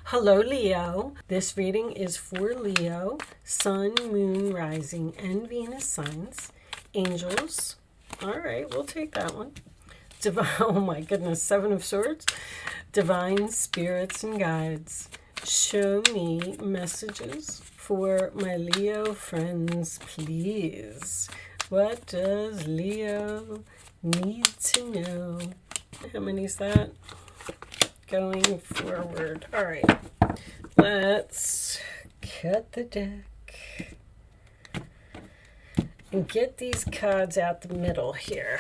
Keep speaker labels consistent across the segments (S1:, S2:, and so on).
S1: Hello, Leo. This reading is for Leo, Sun, Moon, Rising, and Venus signs. Angels. All right, we'll take that one. Oh my goodness, Seven of Swords. Divine spirits and guides. Show me messages for my Leo friends, please. What does Leo need to know? How many is that? Going forward. All right, let's cut the deck and get these cards out the middle here.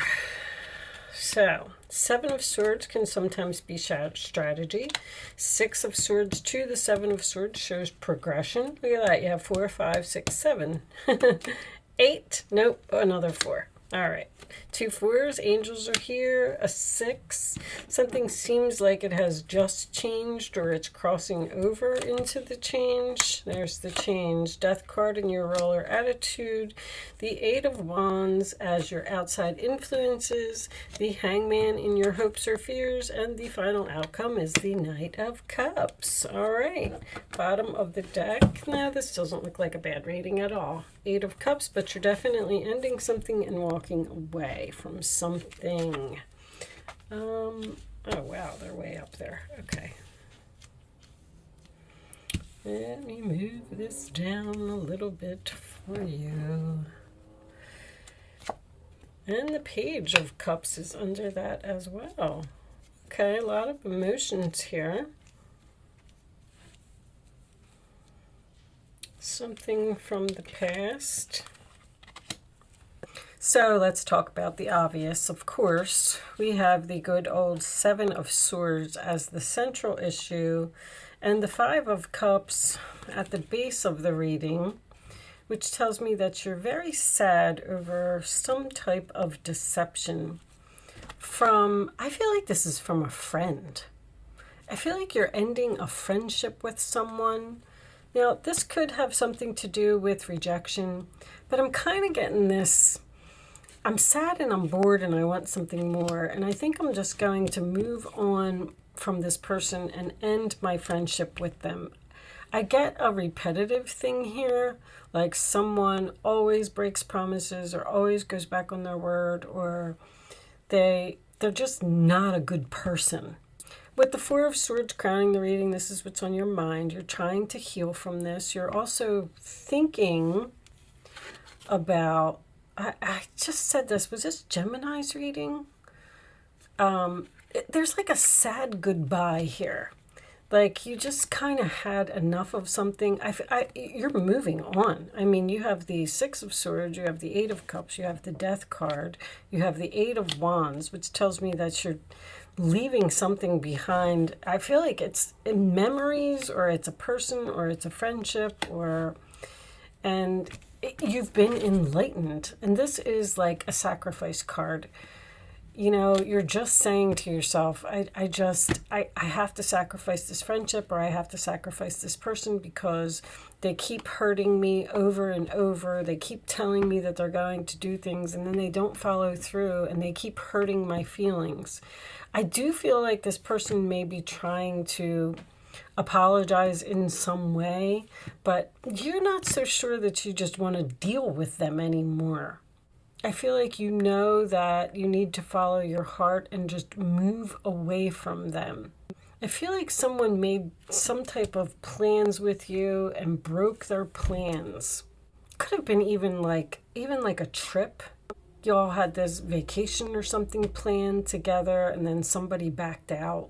S1: So, Seven of Swords can sometimes be strategy. Six of Swords to the Seven of Swords shows progression. Look at that. You have 4, 5, 6, 7. 8. Nope, another 4. All right. 2 4s. Angels are here. A 6. Something seems like it has just changed or it's crossing over into the change. There's the change. Death card in your roller attitude. The 8 of Wands as your outside influences. The Hangman in your hopes or fears. And the final outcome is the Knight of Cups. All right. Bottom of the deck. Now, this doesn't look like a bad reading at all. 8 of Cups, but you're definitely ending something and walking away from something. Oh wow, they're way up there. Okay. Let me move this down a little bit for you. And the Page of Cups is under that as well. Okay, a lot of emotions here. Something from the past. So let's talk about the obvious. Of course, we have the good old Seven of Swords as the central issue and the 5 of Cups at the base of the reading, which tells me that you're very sad over some type of deception from, I feel like this is from a friend. I feel like you're ending a friendship with someone. Now, this could have something to do with rejection, but I'm kind of getting this, I'm sad and I'm bored and I want something more, and I think I'm just going to move on from this person and end my friendship with them. I get a repetitive thing here, like someone always breaks promises or always goes back on their word, or they're just not a good person. With the 4 of Swords crowning the reading, this is what's on your mind. You're trying to heal from this. You're also thinking about, I just said this, was this Gemini's reading? There's like a sad goodbye here. Like you just kind of had enough of something. You're moving on. I mean, you have the 6 of Swords, you have the 8 of Cups, you have the Death card, you have the 8 of Wands, which tells me that you're leaving something behind. I feel like it's in memories, or it's a person, or it's a friendship, and you've been enlightened. And this is like a sacrifice card. You know, you're just saying to yourself, I have to sacrifice this friendship, or I have to sacrifice this person because they keep hurting me over and over. They keep telling me that they're going to do things and then they don't follow through, and they keep hurting my feelings. I do feel like this person may be trying to apologize in some way, but you're not so sure that you just want to deal with them anymore. I feel like you know that you need to follow your heart and just move away from them. I feel like someone made some type of plans with you and broke their plans. Could have been even like a trip. You all had this vacation or something planned together, and then somebody backed out.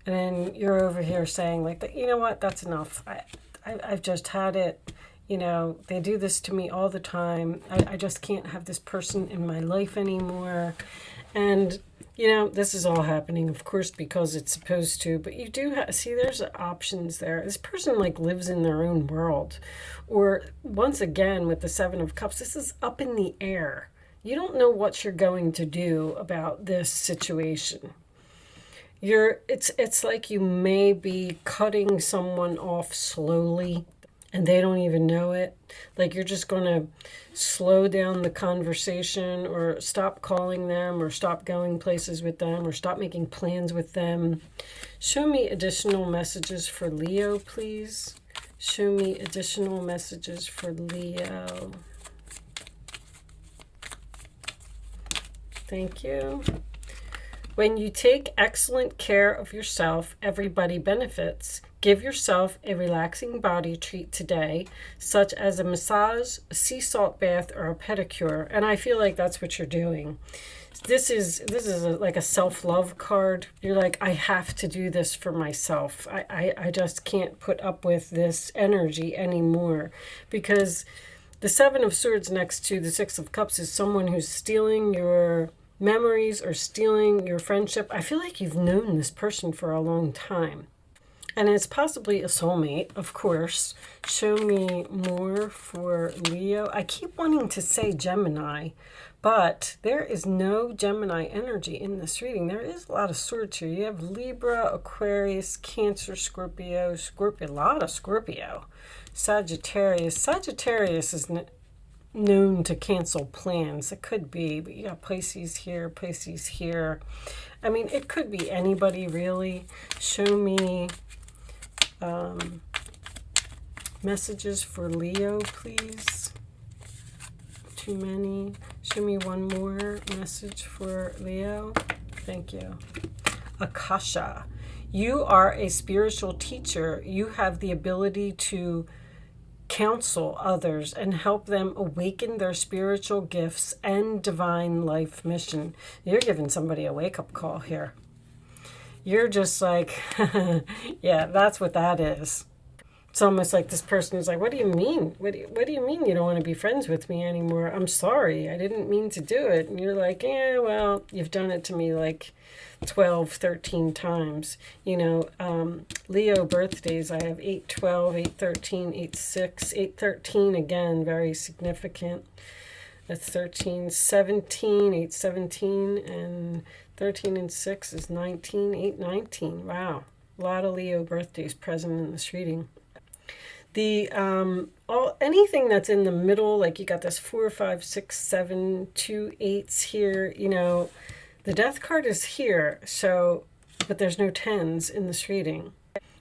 S1: And then you're over here saying like, you know what, that's enough. I've just had it. You know, they do this to me all the time. I just can't have this person in my life anymore. And, you know, this is all happening, of course, because it's supposed to. But you do see, there's options there. This person, like, lives in their own world. Or, once again, with the 7 of Cups, this is up in the air. You don't know what you're going to do about this situation. It's like you may be cutting someone off slowly. and they don't even know it. Like you're just going to slow down the conversation or stop calling them or stop going places with them or stop making plans with them. Show me additional messages for Leo, please. Show me additional messages for Leo. Thank you. When you take excellent care of yourself, everybody benefits. Give yourself a relaxing body treat today, such as a massage, a sea salt bath, or a pedicure. And I feel like that's what you're doing. This is like a self-love card. You're like, I have to do this for myself. I just can't put up with this energy anymore. Because the Seven of Swords next to the Six of Cups is someone who's stealing your memories or stealing your friendship. I feel like you've known this person for a long time. And it's possibly a soulmate, of course. Show me more for Leo. I keep wanting to say Gemini, but there is no Gemini energy in this reading. There is a lot of swords here. You have Libra, Aquarius, Cancer, Scorpio, a lot of Scorpio. Sagittarius. Sagittarius is known to cancel plans. It could be, but you got Pisces here, Pisces here. I mean, it could be anybody, really. Show me messages for Leo, please. Too many. Show me one more message for Leo. Thank you. Akasha. You are a spiritual teacher. You have the ability to counsel others and help them awaken their spiritual gifts and divine life mission. You're giving somebody a wake-up call here. You're just like, yeah, that's what that is. It's almost like this person is like, what do you mean? What do you mean you don't want to be friends with me anymore? I'm sorry. I didn't mean to do it. And you're like, yeah, well, you've done it to me like 12, 13 times. You know, Leo birthdays, I have 8/12, 8/13, 8/6, 8/13 again, very significant. That's 13, 17, 8/17, and 13 and 6 is 19, 8/19. Wow, a lot of Leo birthdays present in this reading. The anything that's in the middle, like you got this 4, 5, 6, 7, 2 8s here, you know, the death card is here, so, but there's no 10s in this reading,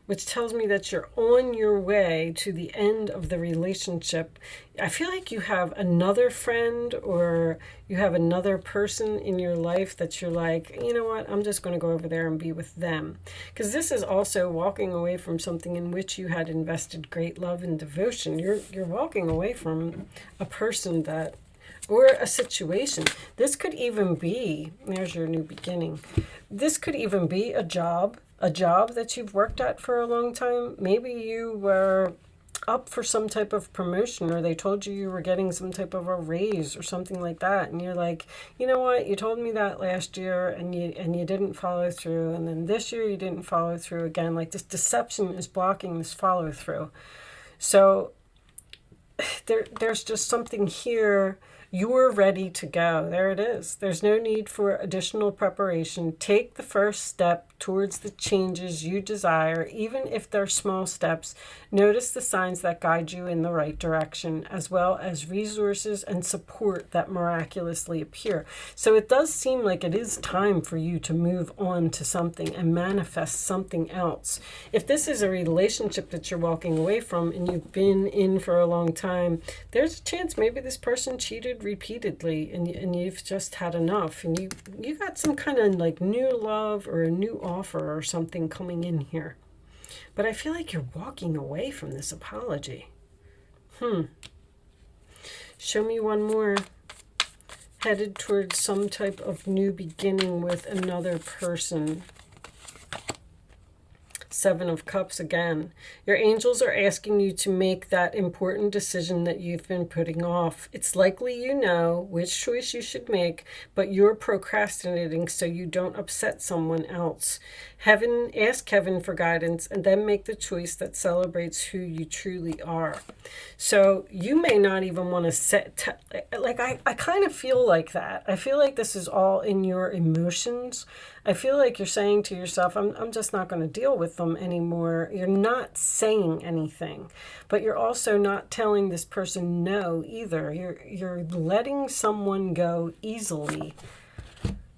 S1: which tells me that you're on your way to the end of the relationship. I feel like you have another friend or you have another person in your life that you're like, you know what, I'm just going to go over there and be with them. Because this is also walking away from something in which you had invested great love and devotion. You're walking away from a person that, or a situation. This could even be, there's your new beginning. This could even be a job that you've worked at for a long time. Maybe you were up for some type of promotion, or they told you were getting some type of a raise or something like that, and you're like, you know what, you told me that last year and you didn't follow through, and then this year you didn't follow through again. Like, this deception is blocking this follow through. So there's just something here. You're ready to go. There it is. There's no need for additional preparation. Take the first step towards the changes you desire, even if they're small steps. Notice the signs that guide you in the right direction, as well as resources and support that miraculously appear. So it does seem like it is time for you to move on to something and manifest something else. If this is a relationship that you're walking away from and you've been in for a long time, there's a chance maybe this person cheated repeatedly and you've just had enough, and you got some kind of like new love or a new offer or something coming in here. But I feel like you're walking away from this apology. Show me one more. Headed towards some type of new beginning with another person. Seven of Cups again. Your angels are asking you to make that important decision that you've been putting off. It's likely you know which choice you should make, but you're procrastinating so you don't upset someone else. Ask heaven for guidance and then make the choice that celebrates who you truly are. So you may not even want to I kind of feel like that. I feel like this is all in your emotions. I feel like you're saying to yourself, I'm just not going to deal with them anymore. You're not saying anything, but you're also not telling this person no either. You're letting someone go easily.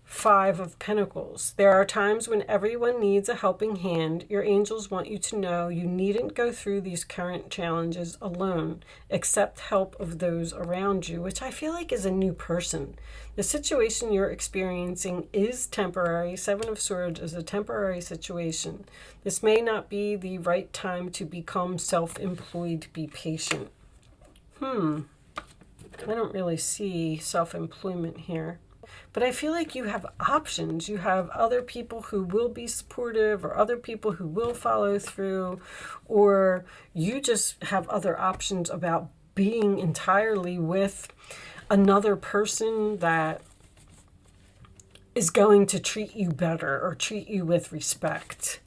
S1: Five of Pentacles. There are times when everyone needs a helping hand. Your angels want you to know you needn't go through these current challenges alone. Accept help of those around you, which I feel like is a new person. The situation you're experiencing is temporary. Seven of Swords is a temporary situation. This may not be the right time to become self-employed. Be patient. I don't really see self-employment here. But I feel like you have options. You have other people who will be supportive, or other people who will follow through, or you just have other options about being entirely with another person that is going to treat you better or treat you with respect.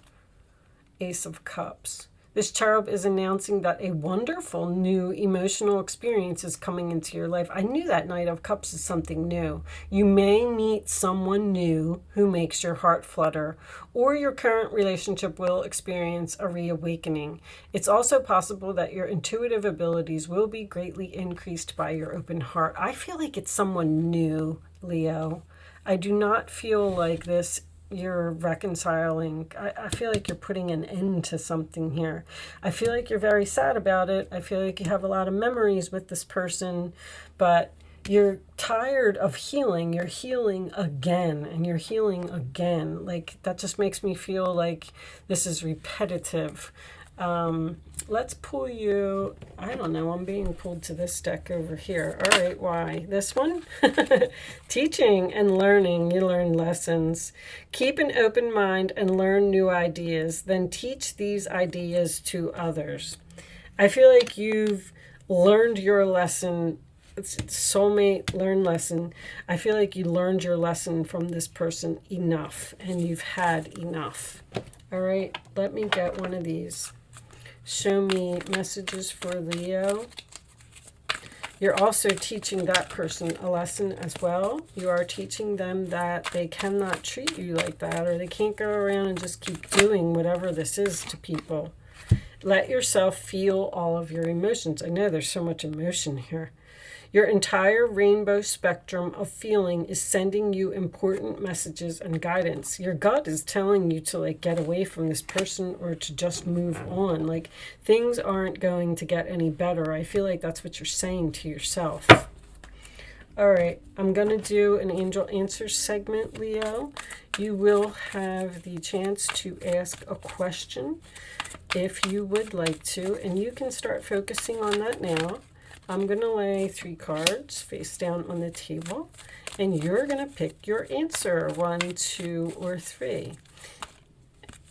S1: Ace of Cups. This cherub is announcing that a wonderful new emotional experience is coming into your life. I knew that Knight of Cups is something new. You may meet someone new who makes your heart flutter, or your current relationship will experience a reawakening. It's also possible that your intuitive abilities will be greatly increased by your open heart. I feel like it's someone new, Leo. I do not feel like this you're reconciling. I feel like you're putting an end to something here. I feel like you're very sad about it. I feel like you have a lot of memories with this person, but you're tired of healing. You're healing again, and you're healing again. Like, that just makes me feel like this is repetitive. Let's pull you, I don't know, I'm being pulled to this deck over here. All right, why? This one? Teaching and learning, you learn lessons. Keep an open mind and learn new ideas, then teach these ideas to others. I feel like you've learned your lesson. It's soulmate, learn lesson. I feel like you learned your lesson from this person enough, and you've had enough. All right, let me get one of these. Show me messages for Leo. You're also teaching that person a lesson as well. You are teaching them that they cannot treat you like that, or they can't go around and just keep doing whatever this is to people. Let yourself feel all of your emotions. I know there's so much emotion here. Your entire rainbow spectrum of feeling is sending you important messages and guidance. Your gut is telling you to get away from this person, or to just move on. Like, things aren't going to get any better. I feel like that's what you're saying to yourself. All right, I'm going to do an angel answer segment, Leo. You will have the chance to ask a question if you would like to, and you can start focusing on that now. I'm going to lay 3 cards face down on the table, and you're going to pick your answer, 1, 2, or 3.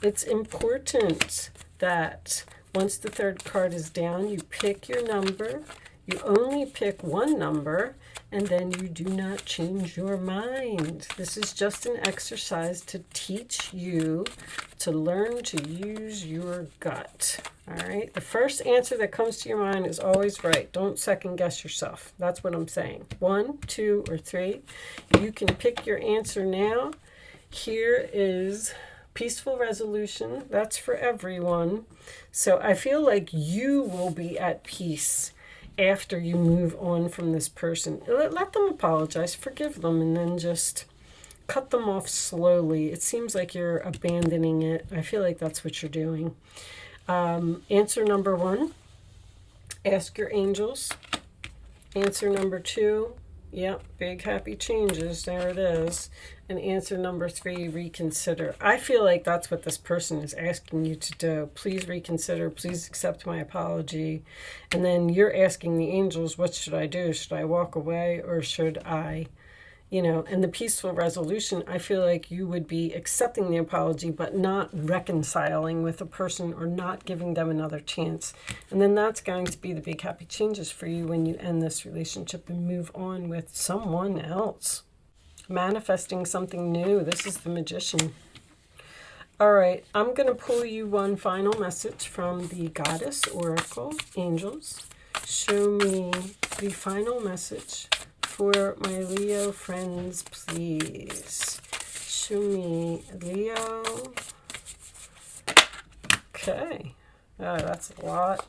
S1: It's important that once the 3rd card is down, you pick your number. You only pick one number, and then you do not change your mind. This is just an exercise to teach you to learn to use your gut. All right, the first answer that comes to your mind is always right. Don't second guess yourself. That's what I'm saying. 1, 2, or 3. You can pick your answer now. Here is peaceful resolution. That's for everyone. So I feel like you will be at peace after you move on from this person. Let them apologize, forgive them, and then just cut them off slowly. It seems like you're abandoning it. I feel like that's what you're doing. Answer number 1, ask your angels. Answer number 2, yep, big happy changes, there it is. And answer number 3, reconsider. I feel like that's what this person is asking you to do. Please reconsider, please accept my apology. And then you're asking the angels, what should I do? Should I walk away, or should I, and the peaceful resolution, I feel like you would be accepting the apology, but not reconciling with a person, or not giving them another chance. And then that's going to be the big happy changes for you when you end this relationship and move on with someone else. Manifesting something new. This is the Magician. All right, I'm going to pull you one final message from the Goddess Oracle Angels. Show me the final message for my Leo friends, please. to me, Leo. Okay. Oh, that's a lot.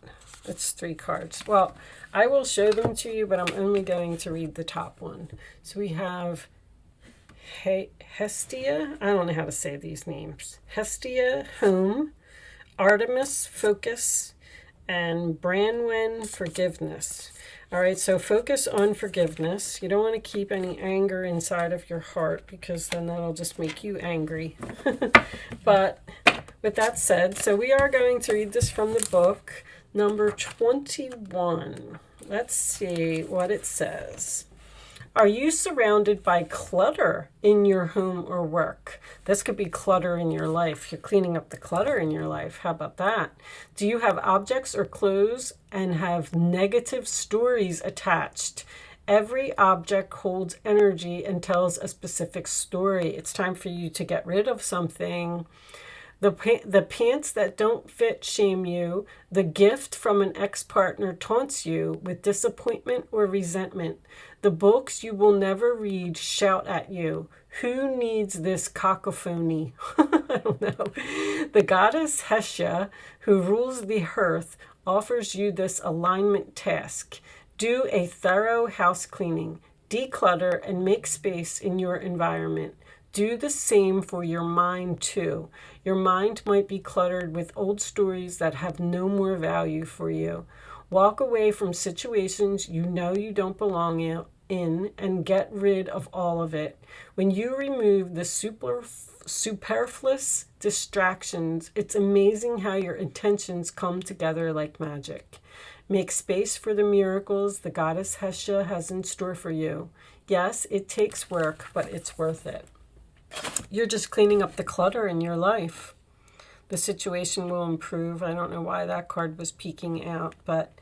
S1: It's 3 cards. Well, I will show them to you, but I'm only going to read the top one. So we have Hestia. I don't know how to say these names. Hestia, Home, Artemis, Focus, and Branwen, Forgiveness. All right, so focus on forgiveness. You don't want to keep any anger inside of your heart, because then that'll just make you angry. But with that said, so we are going to read this from the book, number 21. Let's see what it says. Are you surrounded by clutter in your home or work? This could be clutter in your life. You're cleaning up the clutter in your life. How about that? Do you have objects or clothes and have negative stories attached? Every object holds energy and tells a specific story. It's time for you to get rid of something. The pants that don't fit shame you. The gift from an ex-partner taunts you with disappointment or resentment. The books you will never read shout at you. Who needs this cacophony? I don't know. The goddess Hestia, who rules the hearth, offers you this alignment task. Do a thorough house cleaning. Declutter and make space in your environment. Do the same for your mind too. Your mind might be cluttered with old stories that have no more value for you. Walk away from situations you know you don't belong in and get rid of all of it. When you remove the superfluous distractions, it's amazing how your intentions come together like magic. Make space for the miracles the goddess Hestia has in store for you. Yes, it takes work, but it's worth it. You're just cleaning up the clutter in your life. The situation will improve. I don't know why that card was peeking out, but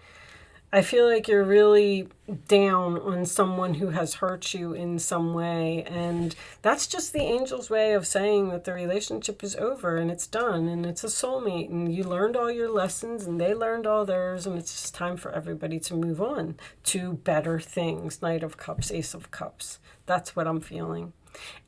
S1: I feel like you're really down on someone who has hurt you in some way. And that's just the angel's way of saying that the relationship is over and it's done and it's a soulmate and you learned all your lessons and they learned all theirs, and it's just time for everybody to move on to better things. Knight of Cups, Ace of Cups. That's what I'm feeling.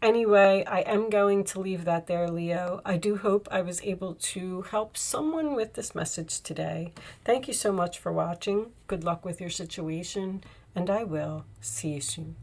S1: Anyway, I am going to leave that there, Leo. I do hope I was able to help someone with this message today. Thank you so much for watching. Good luck with your situation, and I will see you soon.